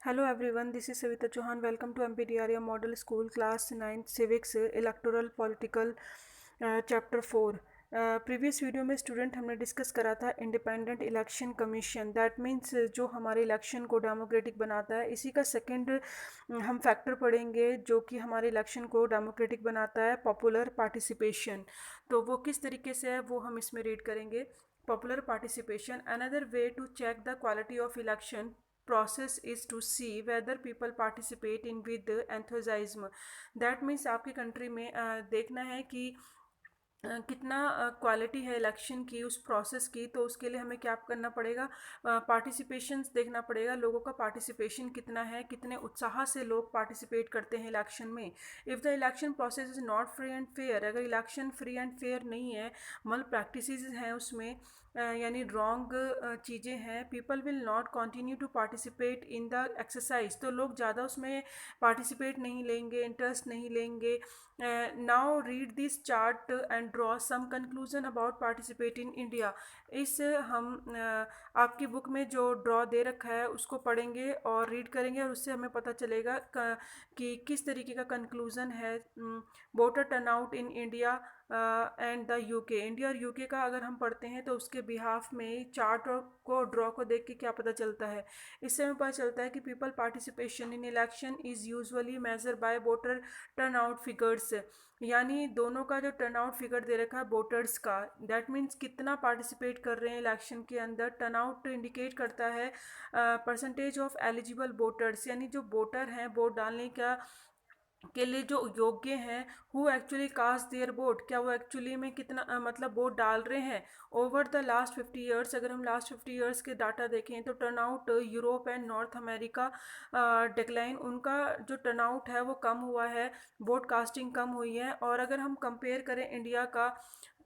Hello everyone, this is Savita Chauhan. Welcome to MPDRA Model School Class 9 Civics Electoral Political Chapter 4. Previous video में student हमने discuss करा था independent election commission, that means जो हमारे election को democratic बनाता है। इसी का सेकंड हम फैक्टर पढ़ेंगे जो कि हमारे इलेक्शन को डेमोक्रेटिक बनाता है, पॉपुलर पार्टिसिपेशन। तो वो किस तरीके से है वो हम इसमें रीड करेंगे। Popular participation, another way to check the quality of election process is to see whether people participate in with enthusiasm. That means आपकी कंट्री में देखना है कि कितना क्वालिटी है इलेक्शन की, उस प्रोसेस की। तो उसके लिए हमें क्या करना पड़ेगा, पार्टिसिपेशंस देखना पड़ेगा, लोगों का पार्टिसिपेशन कितना है, कितने उत्साह से लोग पार्टिसिपेट करते हैं इलेक्शन में। If the election process is not free and fair, अगर इलेक्शन फ्री एंड फेयर नहीं है, मल प्रैक्टिसेस हैं उसमें, यानी रॉन्ग चीज़ें हैं, people will not continue to participate in the exercise, तो लोग ज़्यादा उसमें पार्टिसिपेट नहीं लेंगे, इंटरेस्ट नहीं लेंगे। Now read this chart and draw some conclusion about participate in India. इस हम आपकी बुक में जो ड्रॉ दे रखा है उसको पढ़ेंगे और रीड करेंगे, और उससे हमें पता चलेगा कि किस तरीके का कंक्लूजन है। Voter turnout in India and the UK, India और यूके का अगर हम पढ़ते हैं तो उसके बिहाफ में चार्ट को ड्रॉ को देख के क्या पता चलता है। इससे हमें पता चलता है कि people participation in election is usually measure by voter turnout figures, यानी दोनों का जो टर्नआउट फिगर दे रखा है वोटर्स का, दैट मीन्स कितना पार्टिसिपेट कर रहे हैं इलेक्शन के अंदर। टर्नआउट इंडिकेट करता है परसेंटेज ऑफ एलिजिबल वोटर्स, यानी जो वोटर हैं वोट डालने का के लिए जो योग्य हैं, who actually cast their vote, क्या वो एक्चुअली में कितना मतलब वोट डाल रहे हैं। ओवर द लास्ट 50 ईयर्स, अगर हम लास्ट 50 ईयर्स के डाटा देखें तो turnout Europe and north America decline, उनका जो टर्नआउट है वो कम हुआ है, वोट कास्टिंग कम हुई है। और अगर हम कंपेयर करें इंडिया का,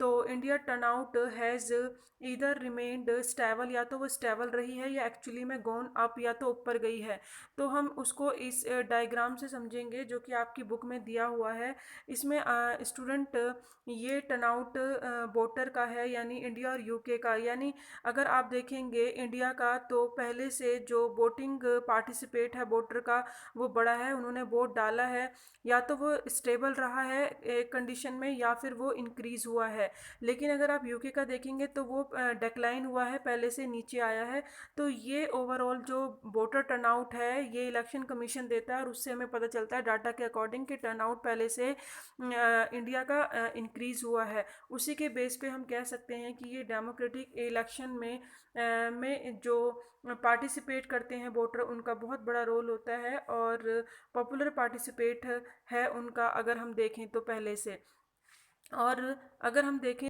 तो इंडिया टर्नआउट हैज़ इधर रिमेन्ड स्टेबल, या तो वो स्टेबल रही है या एक्चुअली में गॉन अप, या तो ऊपर गई है। तो हम उसको इस डायग्राम से समझेंगे जो कि आपकी बुक में दिया हुआ है। इसमें स्टूडेंट ये टर्नआउट वोटर का है, यानी इंडिया और यूके का। यानी अगर आप देखेंगे इंडिया का, तो पहले से जो वोटिंग पार्टिसिपेट है वोटर का वो बड़ा है, उन्होंने वोट डाला है, या तो वो स्टेबल रहा है एक कंडीशन में, या फिर वो इंक्रीज़ हुआ है। लेकिन अगर आप यूके का देखेंगे तो वो डिक्लाइन हुआ है, पहले से नीचे आया है। तो ये ओवरऑल जो वोटर टर्नआउट है ये इलेक्शन कमीशन देता है, और उससे हमें पता चलता है डाटा के अकॉर्डिंग कि टर्नआउट पहले से इंडिया का इंक्रीज़ हुआ है। उसी के बेस पे हम कह सकते हैं कि ये डेमोक्रेटिक इलेक्शन में जो पार्टिसिपेट करते हैं वोटर, उनका बहुत बड़ा रोल होता है, और पॉपुलर पार्टिसिपेट है उनका, अगर हम देखें तो पहले से। और अगर हम देखें